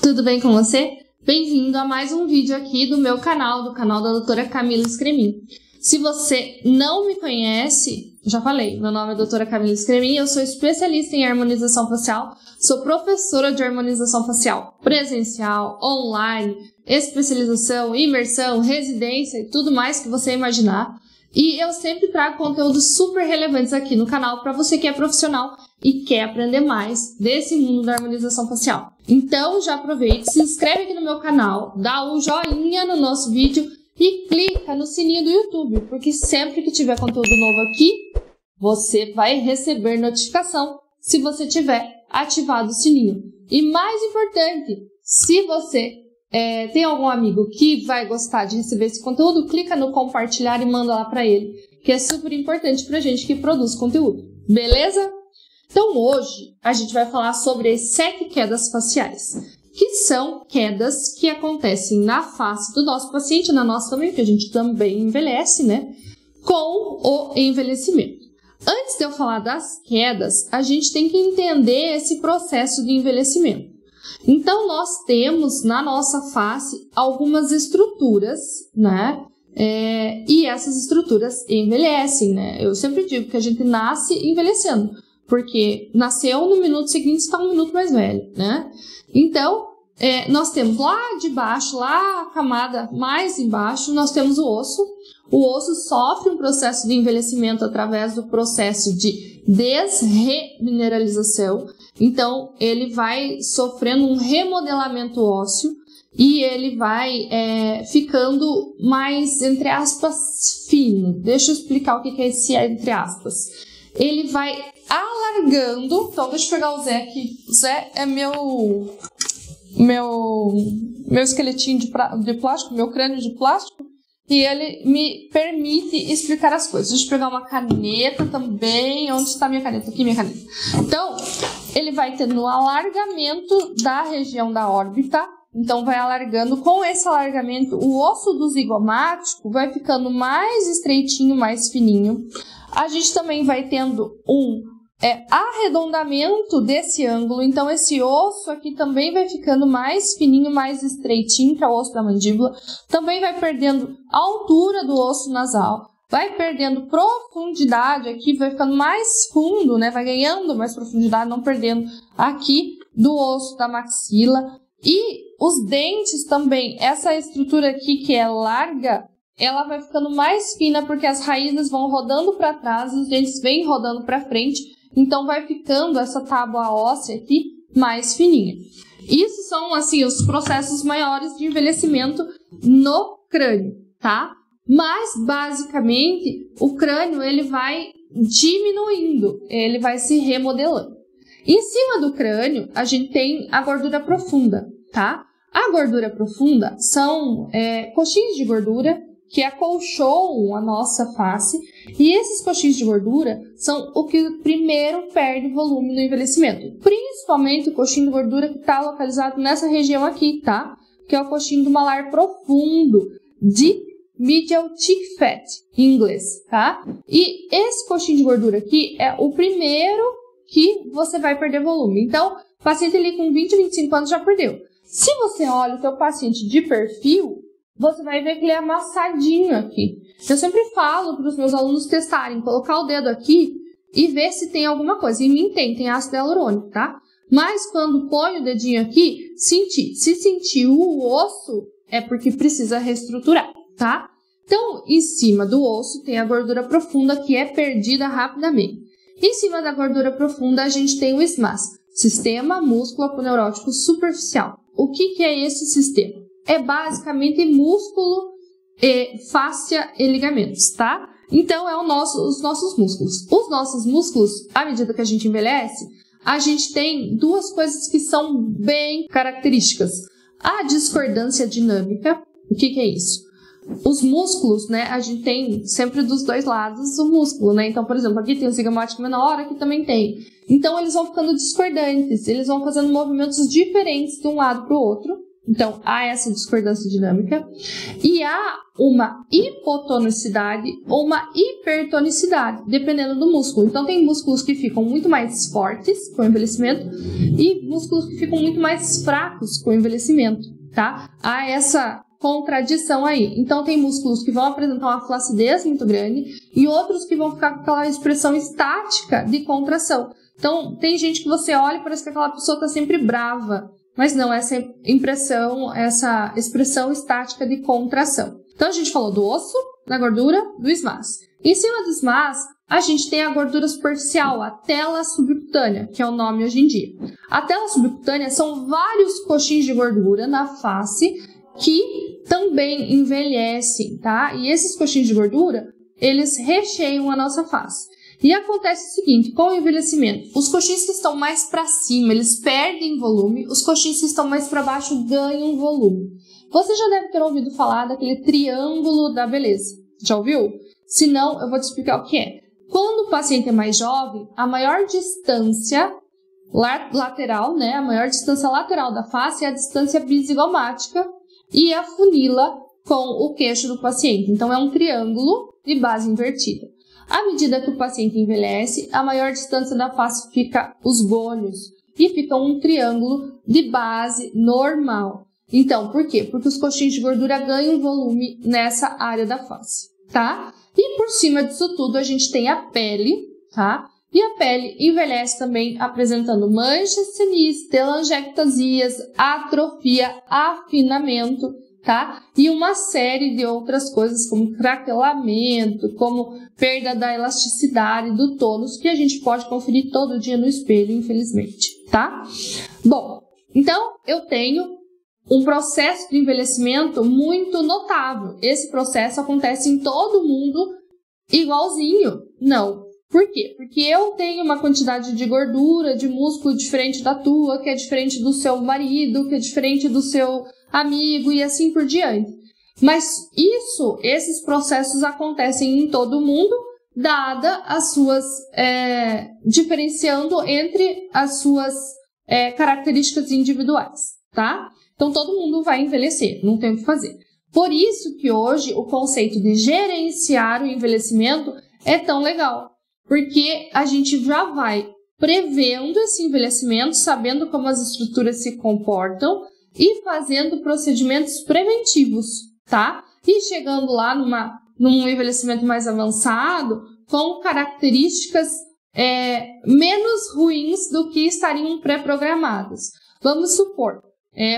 Tudo bem com você? Bem-vindo a mais um vídeo aqui do meu canal, do canal da doutora Camila Scremin. Se você não me conhece, já falei, meu nome é doutora Camila Scremin, eu sou especialista em harmonização facial, sou professora de harmonização facial presencial, online, especialização, imersão, residência e tudo mais que você imaginar. E eu sempre trago conteúdos super relevantes aqui no canal para você que é profissional e quer aprender mais desse mundo da harmonização facial. Então já aproveite, se inscreve aqui no meu canal, dá um joinha no nosso vídeo e clica no sininho do YouTube, porque sempre que tiver conteúdo novo aqui, você vai receber notificação se você tiver ativado o sininho. E mais importante, se você tem algum amigo que vai gostar de receber esse conteúdo, clica no compartilhar e manda lá para ele, que é super importante pra gente que produz conteúdo, beleza? Então hoje a gente vai falar sobre as 7 quedas faciais, que são quedas que acontecem na face do nosso paciente, na nossa também, porque a gente também envelhece, né? Com o envelhecimento. Antes de eu falar das quedas, a gente tem que entender esse processo de envelhecimento. Então, nós temos na nossa face algumas estruturas, né? E essas estruturas envelhecem, né? Eu sempre digo que a gente nasce envelhecendo, porque nasceu no minuto seguinte está um minuto mais velho, né? Então, nós temos lá de baixo, lá a camada mais embaixo, nós temos o osso. O osso sofre um processo de envelhecimento através do processo de desremineralização. Então, ele vai sofrendo um remodelamento ósseo e ele vai ficando mais, entre aspas, fino. Deixa eu explicar o que é esse entre aspas. Ele vai alargando. Então, deixa eu pegar o Zé aqui. O Zé é meu esqueletinho de plástico, meu crânio de plástico. E ele me permite explicar as coisas. Deixa eu pegar uma caneta também. Onde está minha caneta? Aqui, minha caneta. Então, ele vai tendo um alargamento da região da órbita. Então, vai alargando. Com esse alargamento, o osso do zigomático vai ficando mais estreitinho, mais fininho. A gente também vai tendo um arredondamento desse ângulo. Então, esse osso aqui também vai ficando mais fininho, mais estreitinho, que é o osso da mandíbula. Também vai perdendo a altura do osso nasal. Vai perdendo profundidade aqui, vai ficando mais fundo, né? Vai ganhando mais profundidade, não perdendo aqui do osso da maxila. E os dentes também, essa estrutura aqui que é larga, ela vai ficando mais fina porque as raízes vão rodando para trás e os dentes vêm rodando para frente. Então, vai ficando essa tábua óssea aqui mais fininha. Isso são, assim, os processos maiores de envelhecimento no crânio, tá? Mas, basicamente, o crânio, ele vai diminuindo, ele vai se remodelando. Em cima do crânio, a gente tem a gordura profunda, tá? A gordura profunda são coxinhas de gordura que acolchoam a nossa face, e esses coxinhos de gordura são o que primeiro perde volume no envelhecimento, principalmente o coxinho de gordura que está localizado nessa região aqui, tá? Que é o coxinho do malar profundo, de medial cheek fat, em inglês, tá? E esse coxinho de gordura aqui é o primeiro que você vai perder volume. Então, o paciente ali com 20, 25 anos já perdeu. Se você olha o seu paciente de perfil, você vai ver que ele é amassadinho aqui. Eu sempre falo para os meus alunos testarem, colocar o dedo aqui e ver se tem alguma coisa. Em mim tem ácido hialurônico, tá? Mas quando põe o dedinho aqui, sentir. Se sentir o osso, é porque precisa reestruturar, tá? Então, em cima do osso tem a gordura profunda que é perdida rapidamente. Em cima da gordura profunda a gente tem o SMAS, Sistema Músculo Aponeurótico Superficial. O que é esse sistema? É basicamente músculo, fáscia e ligamentos, tá? Então, os nossos músculos. Os nossos músculos, à medida que a gente envelhece, a gente tem duas coisas que são bem características. A discordância dinâmica. O que é isso? Os músculos, né? A gente tem sempre dos dois lados o músculo, né? Então, por exemplo, aqui tem o zigomático menor, aqui também tem. Então, eles vão ficando discordantes. Eles vão fazendo movimentos diferentes de um lado para o outro. Então, há essa discordância dinâmica. E há uma hipotonicidade ou uma hipertonicidade, dependendo do músculo. Então, tem músculos que ficam muito mais fortes com o envelhecimento e músculos que ficam muito mais fracos com o envelhecimento, tá? Há essa contradição aí. Então, tem músculos que vão apresentar uma flacidez muito grande e outros que vão ficar com aquela expressão estática de contração. Então, tem gente que você olha e parece que aquela pessoa está sempre brava. Mas não, essa expressão estática de contração. Então, a gente falou do osso, da gordura, do SMAS. Em cima do SMAS, a gente tem a gordura superficial, a tela subcutânea, que é o nome hoje em dia. A tela subcutânea são vários coxins de gordura na face que também envelhecem, tá? E esses coxins de gordura, eles recheiam a nossa face. E acontece o seguinte, com o envelhecimento, os coxins que estão mais para cima, eles perdem volume, os coxins que estão mais para baixo ganham volume. Você já deve ter ouvido falar daquele triângulo da beleza. Já ouviu? Se não, eu vou te explicar o que é. Quando o paciente é mais jovem, a maior distância lateral, né, a maior distância lateral da face é a distância bizigomática e afunila com o queixo do paciente. Então, é um triângulo de base invertida. À medida que o paciente envelhece, a maior distância da face fica os gônios e fica um triângulo de base normal. Então, por quê? Porque os coxins de gordura ganham volume nessa área da face, tá? E por cima disso tudo, a gente tem a pele, tá? E a pele envelhece também apresentando manchas senis, telangiectasias, atrofia, afinamento, tá? E uma série de outras coisas, como craquelamento, como perda da elasticidade do tônus, que a gente pode conferir todo dia no espelho, infelizmente, tá? Bom, então eu tenho um processo de envelhecimento muito notável. Esse processo acontece em todo mundo igualzinho? Não. Por quê? Porque eu tenho uma quantidade de gordura, de músculo diferente da tua, que é diferente do seu marido, que é diferente do seu amigo e assim por diante. Mas esses processos acontecem em todo mundo, dada as suas, diferenciando entre as suas características individuais, tá? Então, todo mundo vai envelhecer, não tem o que fazer. Por isso que hoje o conceito de gerenciar o envelhecimento é tão legal, porque a gente já vai prevendo esse envelhecimento, sabendo como as estruturas se comportam e fazendo procedimentos preventivos, tá? E chegando lá num envelhecimento mais avançado, com características menos ruins do que estariam pré-programadas. Vamos supor,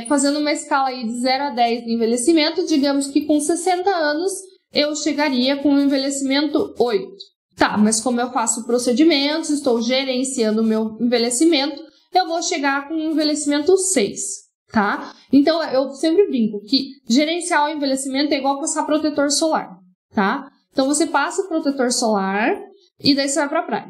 fazendo uma escala aí de 0 a 10 de envelhecimento, digamos que com 60 anos eu chegaria com um envelhecimento 8. Tá, mas como eu faço procedimentos, estou gerenciando o meu envelhecimento, eu vou chegar com um envelhecimento 6, tá? Então, eu sempre brinco que gerenciar o envelhecimento é igual passar protetor solar, tá? Então, você passa o protetor solar e daí você vai pra praia.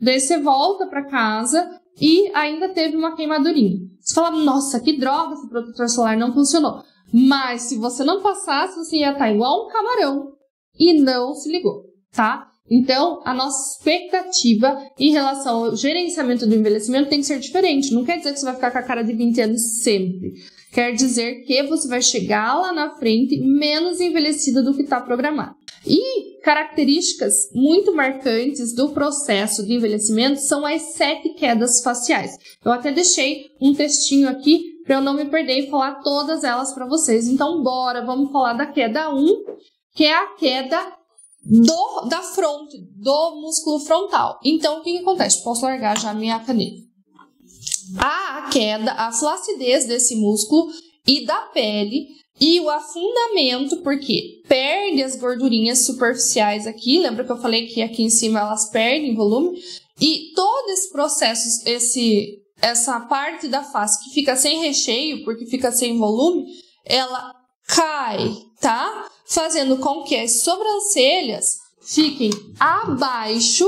Daí você volta pra casa e ainda teve uma queimadurinha. Você fala, nossa, que droga, esse protetor solar não funcionou. Mas, se você não passasse, você ia estar igual um camarão e não se ligou, tá? Então, a nossa expectativa em relação ao gerenciamento do envelhecimento tem que ser diferente. Não quer dizer que você vai ficar com a cara de 20 anos sempre. Quer dizer que você vai chegar lá na frente menos envelhecida do que está programado. E características muito marcantes do processo de envelhecimento são as 7 quedas faciais. Eu até deixei um textinho aqui para eu não me perder e falar todas elas para vocês. Então, vamos falar da queda 1, que é a queda da fronte, do músculo frontal. Então, o que acontece? Posso largar já a minha caneta. A queda, a flacidez desse músculo e da pele e o afundamento, porque perde as gordurinhas superficiais aqui. Lembra que eu falei que aqui em cima elas perdem volume? E todo esse processo, essa parte da face que fica sem recheio, porque fica sem volume, ela cai, tá? Fazendo com que as sobrancelhas fiquem abaixo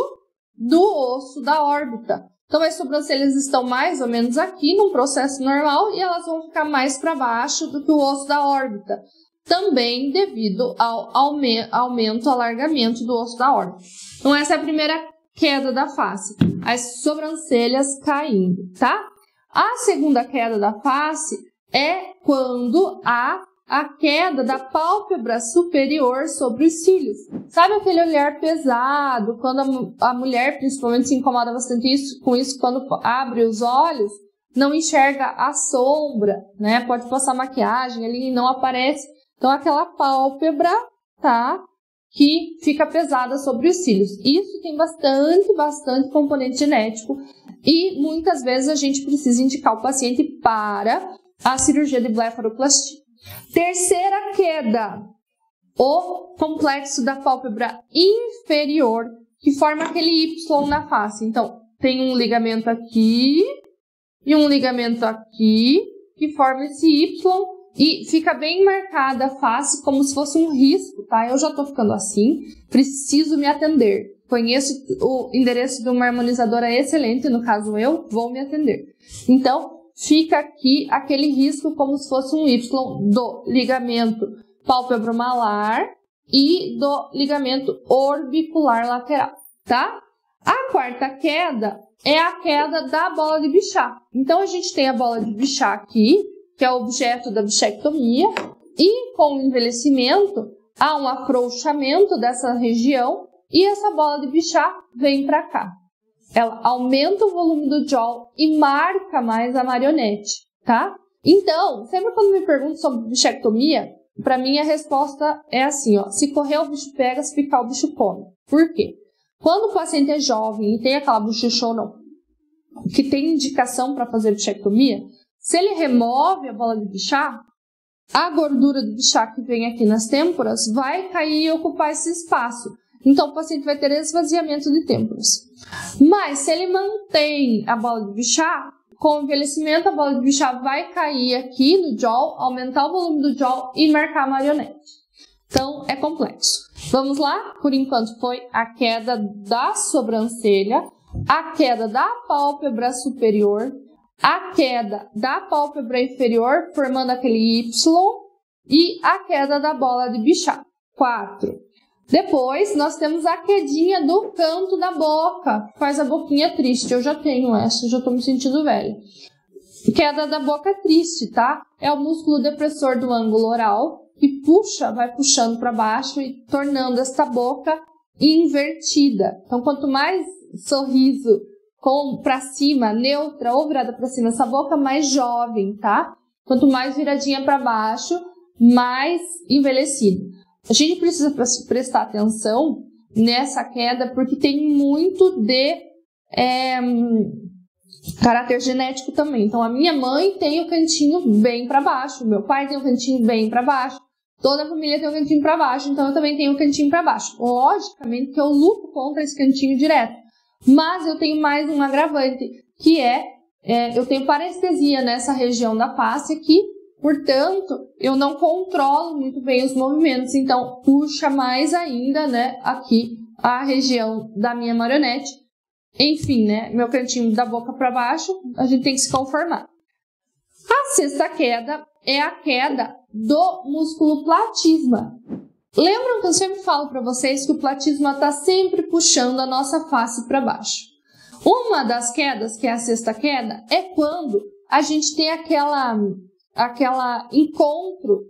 do osso da órbita. Então, as sobrancelhas estão mais ou menos aqui, num processo normal, e elas vão ficar mais para baixo do que o osso da órbita. Também devido ao aumento, alargamento do osso da órbita. Então, essa é a primeira queda da face. As sobrancelhas caindo, tá? A segunda queda da face é quando há a queda da pálpebra superior sobre os cílios. Sabe aquele olhar pesado, quando a mulher principalmente se incomoda bastante com isso quando abre os olhos, não enxerga a sombra, né? Pode passar maquiagem ali e não aparece. Então, aquela pálpebra, tá? Que fica pesada sobre os cílios. Isso tem bastante componente genético e muitas vezes a gente precisa indicar o paciente para a cirurgia de blefaroplastia. Terceira queda, o complexo da pálpebra inferior, que forma aquele Y na face. Então, tem um ligamento aqui e um ligamento aqui, que forma esse Y e fica bem marcada a face, como se fosse um risco, tá? Eu já tô ficando assim, preciso me atender. Conheço o endereço de uma harmonizadora excelente, no caso eu vou me atender. Então, fica aqui aquele risco como se fosse um Y do ligamento pálpebro-malar e do ligamento orbicular lateral, tá? A quarta queda é a queda da bola de Bichat. Então, a gente tem a bola de Bichat aqui, que é o objeto da bichectomia, e com o envelhecimento há um afrouxamento dessa região e essa bola de Bichat vem para cá. Ela aumenta o volume do jaw e marca mais a marionete, tá? Então, sempre quando me perguntam sobre bichectomia, para mim a resposta é assim, ó, se correr o bicho pega, se ficar o bicho come. Por quê? Quando o paciente é jovem e tem aquela bochechona que tem indicação para fazer bichectomia, se ele remove a bola de Bichat, a gordura do Bichat que vem aqui nas têmporas vai cair e ocupar esse espaço. Então, o paciente vai ter esvaziamento de têmporas. Mas, se ele mantém a bola de Bichat, com o envelhecimento, a bola de Bichat vai cair aqui no jaw, aumentar o volume do jaw e marcar a marionete. Então, é complexo. Vamos lá? Por enquanto, foi a queda da sobrancelha, a queda da pálpebra superior, a queda da pálpebra inferior, formando aquele Y, e a queda da bola de Bichat. 4. Depois, nós temos a quedinha do canto da boca, que faz a boquinha triste. Eu já tenho essa, já tô me sentindo velha. Queda da boca triste, tá? É o músculo depressor do ângulo oral, que puxa, vai puxando para baixo e tornando esta boca invertida. Então, quanto mais sorriso para cima, neutra ou virada para cima essa boca, mais jovem, tá? Quanto mais viradinha para baixo, mais envelhecido. A gente precisa prestar atenção nessa queda porque tem muito de caráter genético também. Então, a minha mãe tem o cantinho bem para baixo, o meu pai tem o cantinho bem para baixo, toda a família tem o cantinho para baixo, então eu também tenho o cantinho para baixo. Logicamente que eu luto contra esse cantinho direto, mas eu tenho mais um agravante, que eu tenho parestesia nessa região da face aqui, portanto, eu não controlo muito bem os movimentos, então puxa mais ainda, né, aqui a região da minha marionete. Enfim, né, meu cantinho da boca para baixo, a gente tem que se conformar. A sexta queda é a queda do músculo platisma. Lembram que eu sempre falo para vocês que o platisma está sempre puxando a nossa face para baixo. Uma das quedas, que é a sexta queda, é quando a gente tem aquela encontro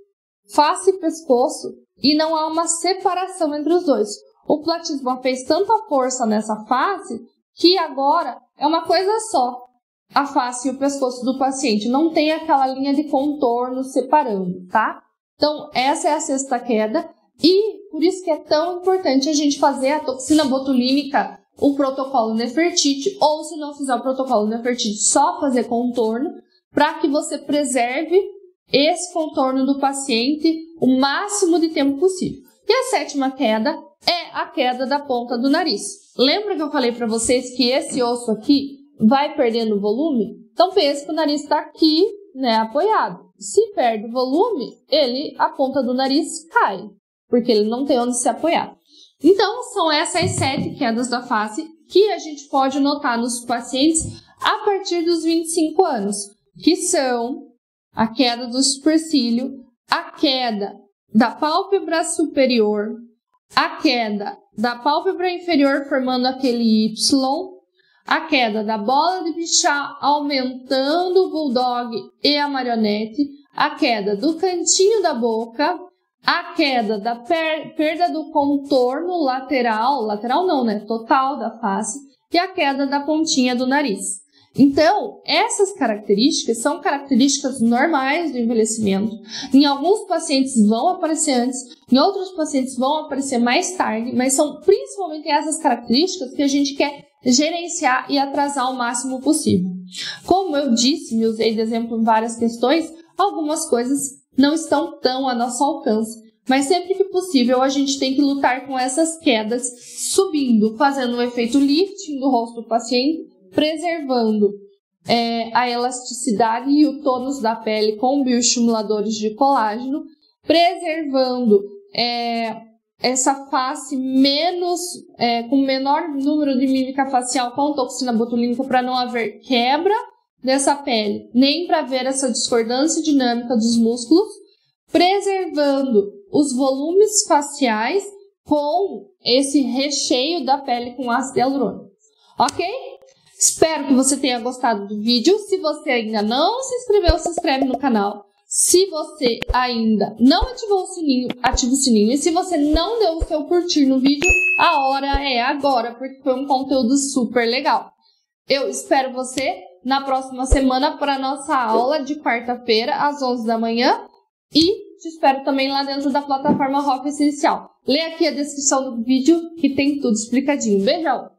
face e pescoço e não há uma separação entre os dois. O platisma fez tanta força nessa face que agora é uma coisa só, a face e o pescoço do paciente. Não tem aquela linha de contorno separando, tá? Então, essa é a sexta queda e por isso que é tão importante a gente fazer a toxina botulínica, o protocolo Nefertiti, ou se não fizer o protocolo Nefertiti, só fazer contorno, para que você preserve esse contorno do paciente o máximo de tempo possível. E a sétima queda é a queda da ponta do nariz. Lembra que eu falei para vocês que esse osso aqui vai perdendo volume? Então pense que o nariz está aqui, né, apoiado. Se perde o volume, a ponta do nariz cai, porque ele não tem onde se apoiar. Então, são essas 7 quedas da face que a gente pode notar nos pacientes a partir dos 25 anos, que são a queda do supercílio, a queda da pálpebra superior, a queda da pálpebra inferior formando aquele Y, a queda da bola de Bichat aumentando o bulldog e a marionete, a queda do cantinho da boca, a queda da perda do contorno lateral não, né? Total da face, e a queda da pontinha do nariz. Então, essas características são características normais do envelhecimento. Em alguns pacientes vão aparecer antes, em outros pacientes vão aparecer mais tarde, mas são principalmente essas características que a gente quer gerenciar e atrasar o máximo possível. Como eu disse, me usei de exemplo em várias questões, algumas coisas não estão tão a nosso alcance. Mas sempre que possível a gente tem que lutar com essas quedas, subindo, fazendo um efeito lifting do rosto do paciente, preservando a elasticidade e o tônus da pele com bioestimuladores de colágeno, preservando essa face com menor número de mímica facial com toxina botulínica para não haver quebra dessa pele, nem para ver essa discordância dinâmica dos músculos, preservando os volumes faciais com esse recheio da pele com ácido hialurônico. Ok? Espero que você tenha gostado do vídeo. Se você ainda não se inscreveu, se inscreve no canal. Se você ainda não ativou o sininho, ativa o sininho. E se você não deu o seu curtir no vídeo, a hora é agora, porque foi um conteúdo super legal. Eu espero você na próxima semana para a nossa aula de quarta-feira, às 11 da manhã. E te espero também lá dentro da plataforma Rock Essencial. Lê aqui a descrição do vídeo que tem tudo explicadinho. Beijão!